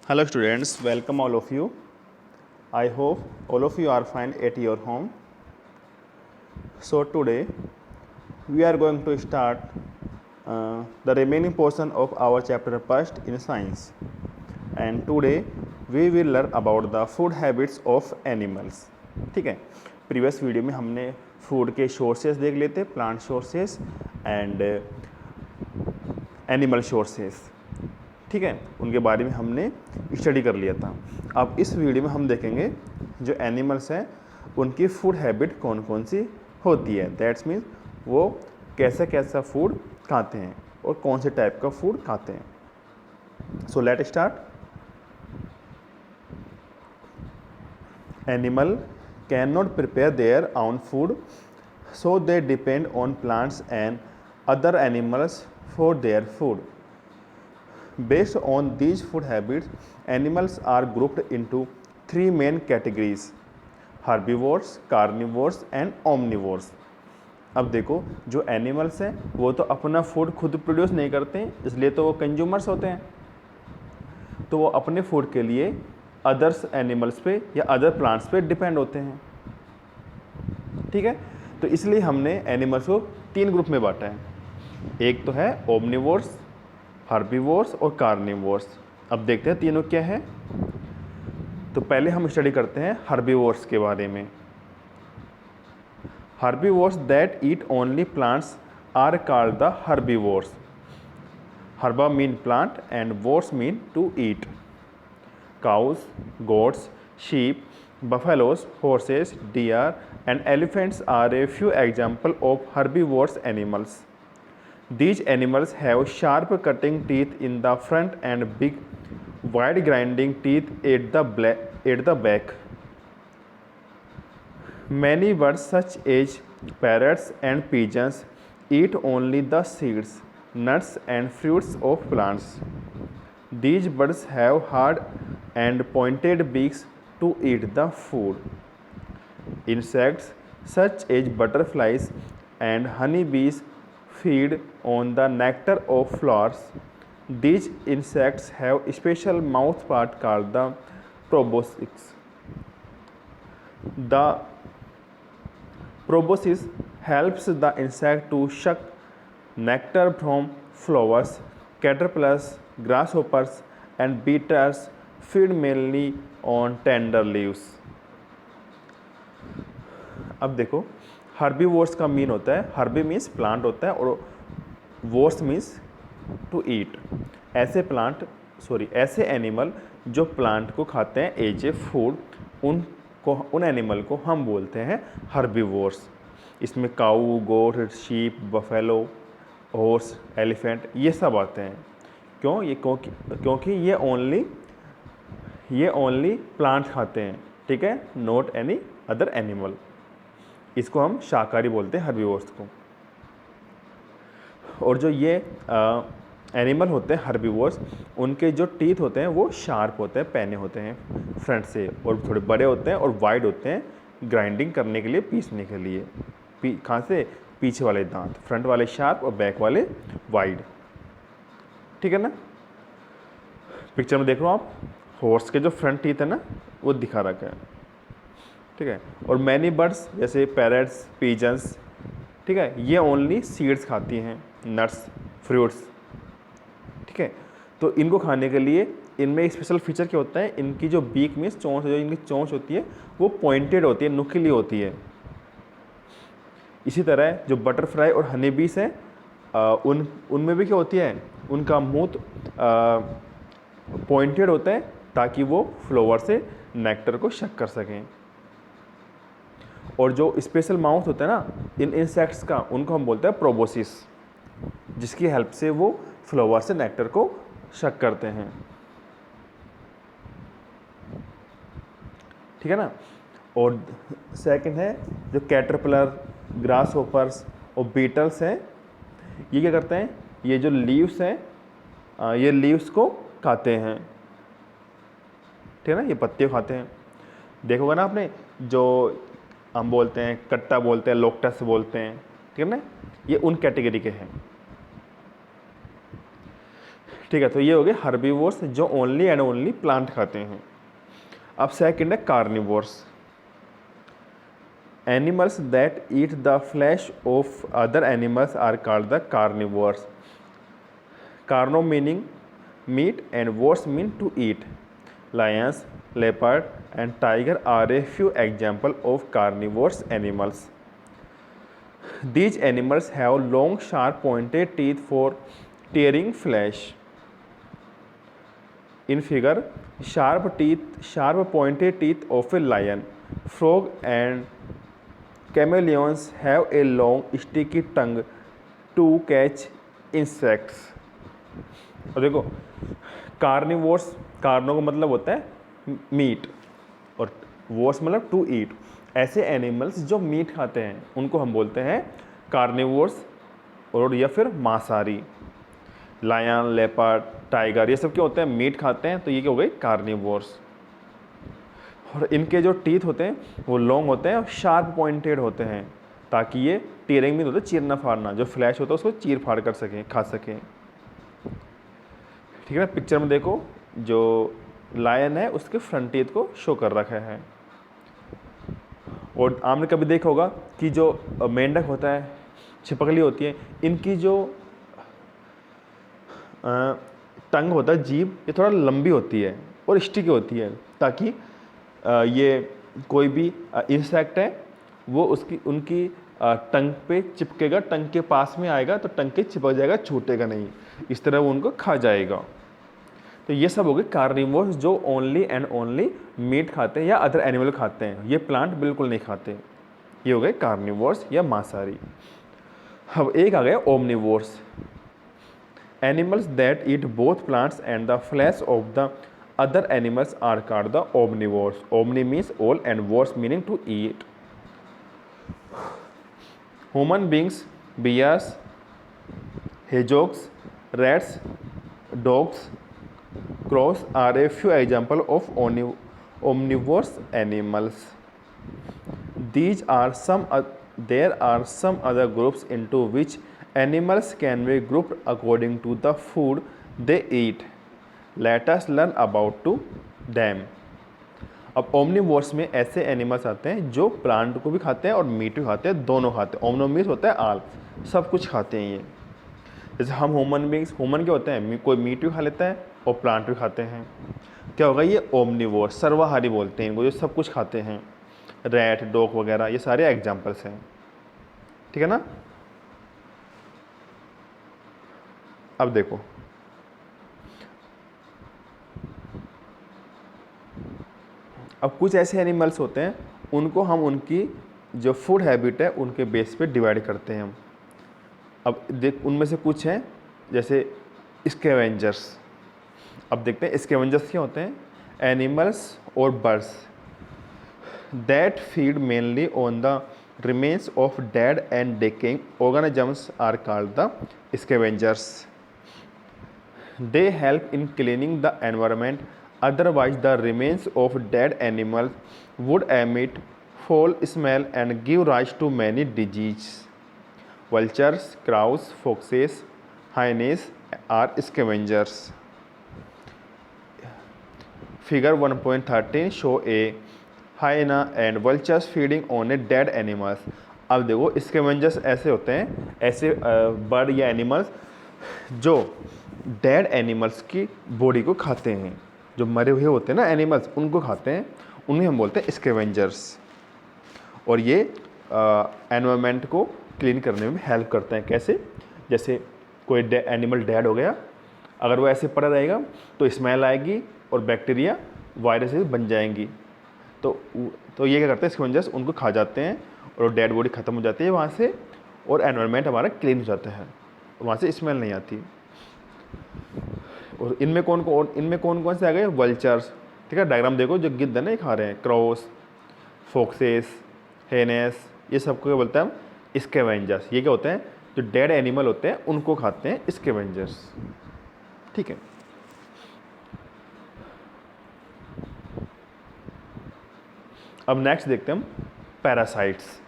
Hello students, welcome all of you. I hope all of you are fine at your home. So today we are going to start the remaining portion of our chapter first in science. And today we will learn about the food habits of animals. ठीक है, previous video में हमने food के sources देख लेते, plant sources and animal sources. ठीक है, उनके बारे में हमने स्टडी कर लिया था. अब इस वीडियो में हम देखेंगे जो एनिमल्स हैं उनकी फूड हैबिट कौन कौन सी होती है. दैट्स मीन्स वो कैसा कैसा फूड खाते हैं और कौन से टाइप का फूड खाते हैं. So let start. Animal can not prepare their own food, so they depend on plants and other animals for their food. Based on these food habits, animals are grouped into three main categories: herbivores, carnivores and omnivores. अब देखो, जो animals हैं वो तो अपना food खुद produce नहीं करते हैं, इसलिए तो वो कंज्यूमर्स होते हैं. तो वो अपने फूड के लिए अदर्स एनिमल्स पे या अदर प्लांट्स पे डिपेंड होते हैं. ठीक है, तो इसलिए हमने एनिमल्स को तीन ग्रुप में बांटा है. एक तो है ओमनिवोर्स, हर्बीवोर्स और कार्निवोर्स. अब देखते हैं तीनों क्या है. तो पहले हम स्टडी करते हैं हर्बीवोर्स के बारे में. Herbivores that eat only plants are called the herbivores. Herba mean plant and vores mean to eat. Cows, goats, sheep, buffaloes, horses, deer and elephants are a few examples of herbivorous animals. These animals have sharp cutting teeth in the front and big, wide grinding teeth at the back. Many birds such as parrots and pigeons eat only the seeds, nuts and fruits of plants. These birds have hard and pointed beaks to eat the food. Insects such as butterflies and honeybees feed on the nectar of flowers. These insects have a special mouth part called the proboscis. The proboscis helps the insect to suck nectar from flowers. Caterpillars, grasshoppers and beetles feed mainly on tender leaves. अब देखो, herbivores का mean होता है, Harbi means plant होता है और verse means to eat. ऐसे animal जो प्लांट को खाते हैं एज ए फूड, उन एनिमल को हम बोलते हैं हर्बीवोर्स. इसमें काऊ, गोट, शीप, बफेलो, हॉर्स, एलिफेंट ये सब आते हैं. क्योंकि ये ओनली प्लांट खाते हैं. ठीक है, नॉट एनी अदर एनिमल. इसको हम शाकाहारी बोलते हैं हर्बीवोर्स को. और जो ये एनिमल होते हैं हर्बीवोर्स, उनके जो टीथ होते हैं वो शार्प होते हैं, पैने होते हैं फ्रंट से, और थोड़े बड़े होते हैं और वाइड होते हैं ग्राइंडिंग करने के लिए, पीसने के लिए. कहाँ से? पीछे वाले दांत, फ्रंट वाले शार्प और बैक वाले वाइड. ठीक है ना. पिक्चर में देख रहे हो आप, हॉर्स के जो फ्रंट टीथ है ना वो दिखा रखा है. ठीक है, और मैनी बर्ड्स जैसे पैरट्स, पीजन्स, ठीक है, ये ओनली सीड्स खाती हैं, नट्स, फ्रूट्स. ठीक है, तो इनको खाने के लिए इनमें एक स्पेशल फीचर क्या होता है, इनकी जो बीक में चोंच, जो इनकी चोंच होती है वो पॉइंटेड होती है, नुकीली होती है. इसी तरह जो बटरफ्लाई और हनी बीस हैं, उनमें भी क्या होती है, उनका मुंह पॉइंटेड होता है ताकि वो फ्लावर से नेक्टर को शक कर सकें. और जो स्पेशल माउथ होता है ना इन इंसेक्ट्स का, उनको हम बोलते हैं प्रोबोसिस, जिसकी हेल्प से वो फ्लावर से नेक्टर को शक करते हैं. ठीक है ना. और सेकंड है जो कैटरपिलर, ग्रास होपर्स और बीटल्स हैं, ये क्या करते हैं, ये जो लीव्स हैं ये लीव्स को खाते हैं. ठीक है ना, ये पत्ते खाते हैं. देखोगे ना आपने, जो हम बोलते हैं कट्टा बोलते हैं, लोक्टस बोलते हैं. ठीक है ना, ये उन कैटेगरी के हैं. ठीक है, तो ये हो गए हर्बीवोर्स जो ओनली एंड ओनली प्लांट खाते हैं। अब सेकंड है carnivores. Animals that eat the flesh of other animals are called the carnivores. Carno meaning meat and vores mean to eat. Lions, leopard and tiger are a few example of carnivores animals. These animals have long, sharp, pointed teeth for tearing flesh. In figure, sharp pointed teeth of a lion, frog, and chameleons have a long, sticky tongue to catch insects. और देखो, carnivores, Karnaugh का मतलब होता है meet और verse मतलब to eat. ऐसे animals जो मीट खाते हैं उनको हम बोलते हैं कार्निवोर्स और या फिर मांसाहारी। लायन, लेपर्ड, टाइगर ये सब क्या होते हैं, मीट खाते हैं, तो ये क्या हो गई, कार्निवोर्स। और इनके जो टीथ होते हैं वो लॉन्ग होते हैं और शार्प पॉइंटेड होते हैं, ताकि ये टीयरिंग भी होता है, चीरना फाड़ना, जो फ्लैश होता है उसको चीर फाड़ कर सकें, खा सकें। ठीक है ना, पिक्चर में देखो जो लायन है उसके फ्रंट टीथ को शो कर रखा है। और आपने कभी देखा होगा कि जो मेंढक होता है, छिपकली होती है, इनकी जो टंग होता है, जीभ, ये थोड़ा लंबी होती है और स्टिकी होती है, ताकि ये कोई भी इंसेक्ट है वो उनकी टंग पे चिपकेगा, टंग के पास में आएगा तो टंग के चिपक जाएगा, छूटेगा नहीं, इस तरह वो उनको खा जाएगा। तो ये सब हो गए कार्निवोर्स जो ओनली एंड ओनली मीट खाते हैं या अदर एनिमल खाते हैं, ये प्लांट बिल्कुल नहीं खाते। ये हो गए कार्निवोर्स या मांसाहारी। अब एक आ गया omnivores. Animals that eat both plants and the flesh of the other animals are called the omnivores. Omni means all and vores meaning to eat. Human beings, bears, hedgehogs, rats, dogs, crows are a few examples of omnivorous animals. There are some other groups into which animals can be grouped according to the food they eat. Let us learn about them. अब omnivores में ऐसे animals आते हैं जो plant को भी खाते हैं और मीट भी खाते हैं, दोनों खाते हैं। ओमनो मीन्स होता है आल, सब कुछ खाते हैं ये। जैसे हम ह्यूमन बींग्स, ह्यूमन क्या होते हैं, कोई मीट भी खा लेता है और प्लांट भी खाते हैं। क्या होगा, ये ओमनिवोर, सर्वाहारी बोलते हैं इनको, जो सब कुछ खाते हैं। रैट, डॉग वगैरह ये सारे एग्जाम्पल्स हैं। ठीक है ना। अब देखो, अब कुछ ऐसे एनिमल्स होते हैं उनको हम उनकी जो फूड हैबिट है उनके बेस पे डिवाइड करते हैं हम। अब देख, उनमें से कुछ हैं जैसे स्कैवेंजर्स। अब देखते हैं स्कैवेंजर्स क्या होते हैं। एनिमल्स और birds that feed mainly on the remains of dead and decaying organisms are called the scavengers. They help in cleaning the environment, otherwise the remains of dead animals would emit foul smell and give rise to many diseases. Vultures, crows, foxes, hyenas are scavengers. Figure 1.13 show a hyena and vultures feeding on a dead animals. अब देखो scavengers ऐसे होते हैं, ऐसे bird या animals जो dead animals की body को खाते हैं, जो मरे हुए होते हैं ना एनिमल्स, उनको खाते हैं, उन्हें हम बोलते हैं स्कैवेंजर्स। और ये एनवायरनमेंट को क्लीन करने में हेल्प करते हैं। कैसे, जैसे कोई एनिमल डेड हो गया, अगर वो ऐसे पड़ा रहेगा तो स्मेल आएगी और बैक्टीरिया, वायरसेस बन जाएंगी। तो ये क्या करते हैं स्कैवेंजर्स, उनको खा जाते हैं और डेड बॉडी ख़त्म हो जाती है वहाँ से, और एनवायरनमेंट हमारा क्लीन हो जाता है, वहाँ से स्मेल नहीं आती। और इनमें कौन कौन से आ गए, वल्चर्स। ठीक है, डायग्राम देखो, जो गिद्ध है ना ये खा रहे हैं, क्रॉस, फोक्सेस, हेनेस, ये सबको क्या बोलते हैं हम, स्कैवेंजर्स। ये क्या होते हैं, जो डेड एनिमल होते हैं उनको खाते हैं स्कैवेंजर्स। ठीक है। अब नेक्स्ट देखते हैं हम parasites.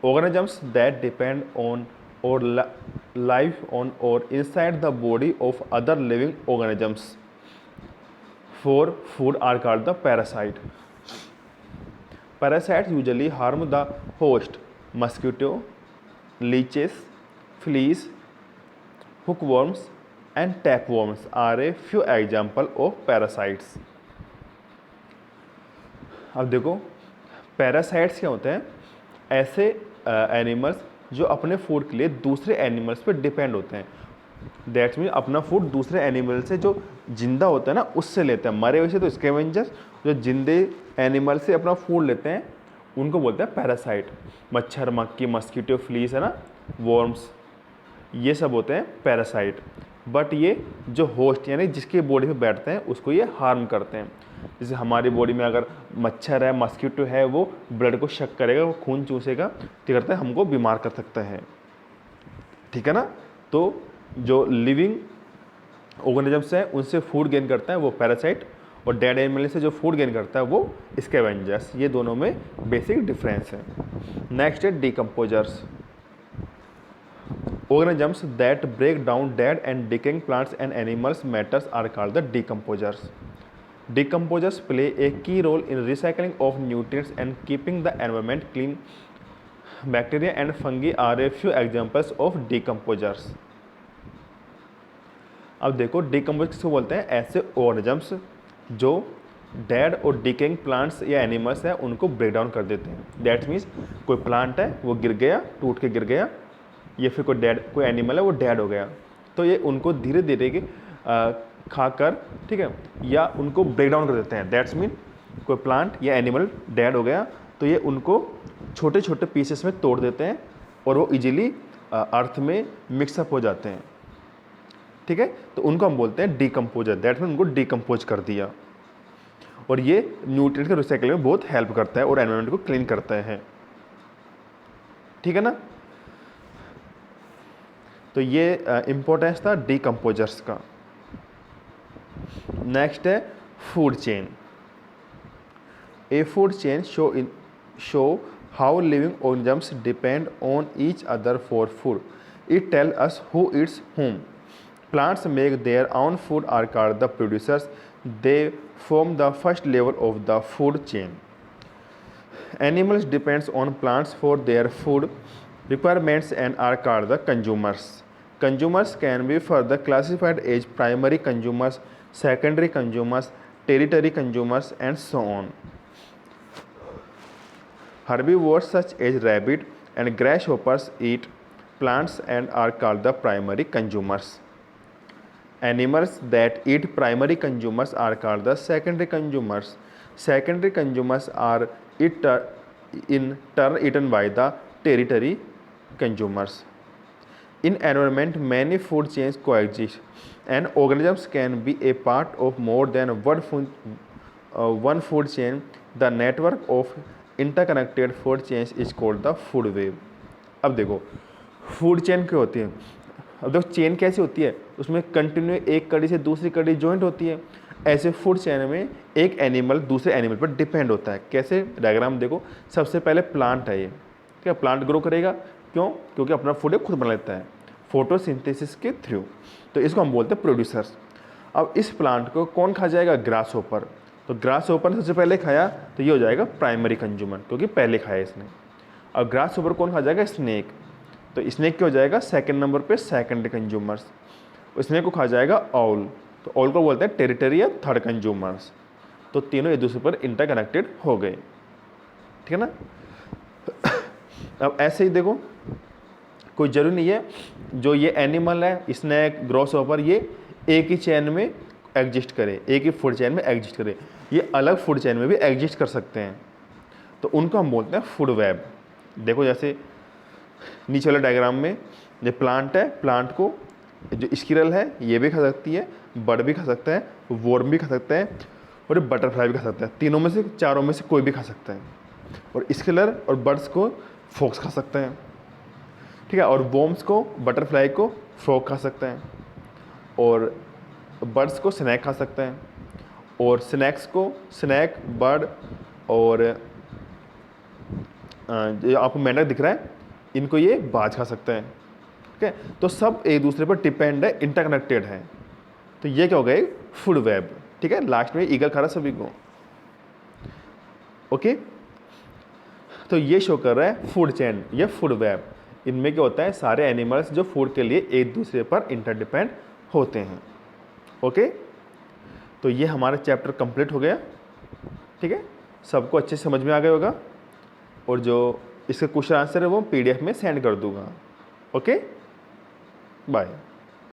Organisms that depend on और live on or inside the body of other living organisms for food are called the parasite. Parasites usually harm the host. Mosquito, leeches, fleas, hookworms and tapeworms are a few example of parasites. अब देखो parasites क्या होते हैं, ऐसे animals जो अपने food के लिए दूसरे एनिमल्स पे डिपेंड होते हैं। दैट्स मीन अपना फूड दूसरे एनिमल से जो जिंदा होता है ना उससे लेते हैं। मरे हुए से तो स्कैवेंजर्स, जो जिंदे एनिमल से अपना फूड लेते हैं उनको बोलते हैं पैरासाइट। मच्छर, मक्खी, मस्कीटो, फ्लीस है ना, वॉर्म्स, ये सब होते हैं पैरासाइट। बट ये जो होस्ट यानी जिसकी बॉडी पे बैठते हैं उसको ये हार्म करते हैं। जैसे हमारी बॉडी में अगर मच्छर है, मस्कीटो है, वो ब्लड को शक करेगा, वो खून चूसेगा, ठीक करता है, हमको बीमार कर सकता है, ठीक है ना। तो जो लिविंग ऑर्गेनिजम्स हैं उनसे फूड गेन करता है वो पैरासाइट, और डेड एनिमल से जो फूड गेन करता है वो स्कैवेंजर्स। ये दोनों में बेसिक डिफरेंस है। नेक्स्ट है decomposers. Organisms that break down dead and decaying plants and animals matters are called the decomposers. Decomposers play a key role in recycling of nutrients and keeping the environment clean. Bacteria and fungi are a few examples of decomposers. अब देखो decompose किसको बोलते हैं, ऐसे organisms जो dead और decaying plants या animals हैं उनको ब्रेक डाउन कर देते हैं। दैट मीन्स कोई प्लांट है वो गिर गया, टूट के गिर गया, या फिर कोई एनिमल है वो डेड हो गया, तो ये उनको धीरे धीरे खाकर, ठीक है, या उनको ब्रेक डाउन कर देते हैं। दैट्स मीन कोई प्लांट या एनिमल डेड हो गया तो ये उनको छोटे छोटे पीसेस में तोड़ देते हैं और वो इजीली अर्थ में मिक्सअप हो जाते हैं, ठीक है। तो उनको हम बोलते हैं डिकम्पोजर। दैट्स मीन उनको डिकम्पोज कर दिया, और ये न्यूट्रिएंट के रिसाइकल में बहुत हेल्प करता है और एनवायरनमेंट को क्लीन करता है, ठीक है ना। तो ये इम्पोर्टेंस था डिकम्पोजर्स का। नेक्स्ट है food chain. A food chain show how living organisms depend on each other for food. It tell us who eats whom. Plants make their own food are called the producers. They form the first level of the food chain. Animals depends on plants for their food requirements and are called the consumers. Consumers can be further classified as primary consumers, secondary consumers, tertiary consumers, and so on. Herbivores such as rabbit and grasshoppers eat plants and are called the primary consumers. Animals that eat primary consumers are called the secondary consumers. Secondary consumers are in turn eaten by the tertiary consumers. In environment, many food chains coexist, and organisms can be a part of more than one food chain. The network of interconnected food chains is called the food web. अब देखो food chain क्या होती है। अब देखो chain कैसी होती है, उसमें कंटिन्यू एक कड़ी से दूसरी कड़ी जॉइंट होती है। ऐसे फूड चेन में एक एनिमल दूसरे एनिमल पर डिपेंड होता है। कैसे, डायग्राम देखो, सबसे पहले प्लांट है ये, ठीक है, प्लांट ग्रो करेगा, क्यों, क्योंकि अपना फूड खुद बना लेता है फोटोसिंथेसिस के थ्रू, तो इसको हम बोलते हैं प्रोड्यूसर्स। अब इस प्लांट को कौन खा जाएगा, ग्रास होपर। तो ग्रास होपर ने सबसे पहले खाया तो ये हो जाएगा प्राइमरी कंज्यूमर, क्योंकि पहले खाया इसने। अब ग्रास होपर कौन खा जाएगा, स्नेक। तो स्नेक क्या हो जाएगा, सेकंड नंबर पे सेकंडरी कंज्यूमर्स। स्नेक को खा जाएगा ऑल, तो ऑल को बोलते हैं टेरिटरी या थर्ड कंज्यूमर्स। तो तीनों एक दूसरे पर इंटरकनेक्टेड हो गए, ठीक है ना। अब ऐसे ही देखो, कोई जरूरी नहीं है जो ये एनिमल है स्नेक ग्रॉस ऑपर ये एक ही चेन में एग्जिस्ट करे, एक ही फूड चेन में एग्जिस्ट करे, ये अलग फूड चेन में भी एग्जिस्ट कर सकते हैं, तो उनको हम बोलते हैं फूड वेब। देखो जैसे नीचे वाले डायग्राम में ये प्लांट है, प्लांट को जो स्क्विरल है ये भी खा सकती है, बर्ड भी खा सकता है, वॉर्म भी खा सकता है, और बटरफ्लाई भी खा सकता है। तीनों में से, चारों में से कोई भी खा सकता है। और स्क्विरल और बर्ड्स को फॉक्स खा सकता है, ठीक है, और वॉर्म्स को, बटरफ्लाई को फ्रॉग खा सकता है, और बर्ड्स को स्नैक खा सकता है, और स्नैक्स को स्नैक, बर्ड और जो आपको मेंढक दिख रहा है इनको ये बाज खा सकता है, ठीक है। तो सब एक दूसरे पर डिपेंड है, इंटरकनेक्टेड है। तो ये क्या हो गया, फूड वेब। ठीक है, लास्ट में ईगल खा रहा सभी को। ओके, तो ये शो कर रहा है फूड चेन, ये फूड वेब। इनमें क्या होता है, सारे एनिमल्स जो फूड के लिए एक दूसरे पर इंटरडिपेंड होते हैं। ओके, तो ये हमारा चैप्टर कंप्लीट हो गया। ठीक है, सबको अच्छे से समझ में आ गया होगा, और जो इसके क्वेश्चन आंसर है वो PDF में सेंड कर दूंगा। Okay, bye.